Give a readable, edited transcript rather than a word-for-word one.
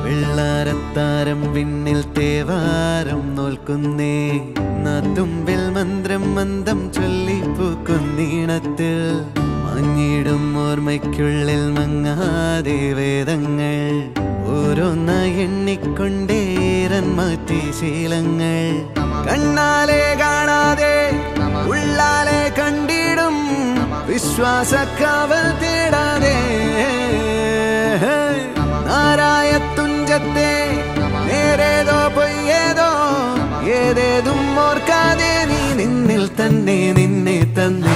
വെള്ളാരത്താരം വിണ്ണിൽ തേവാരം നോൽക്കുന്നേ നാത്തുമ്പിൽ മന്ത്രം മന്ദം ചൊല്ലിപ്പൂക്കുന്നീണത്തിൽ മഞ്ഞിടും ഓർമ്മയ്ക്കുള്ളിൽ മങ്ങാതെ വേദങ്ങൾ ഓരോന്നായി എണ്ണിക്കൊണ്ടേരൻ മാറ്റി ശീലങ്ങൾ കണ്ണാലെ കാണാതെ ഉള്ളാലെ കണ്ടിടും വിശ്വാസക്കാവൽ തേടാതെ നാരായ തുഞ്ചത്തെ നേരേതോ പൊയ്യേതോ ഏതേതും ഓർക്കാതെ നീ നിന്നിൽ തന്നെ നിന്നെ തന്നെ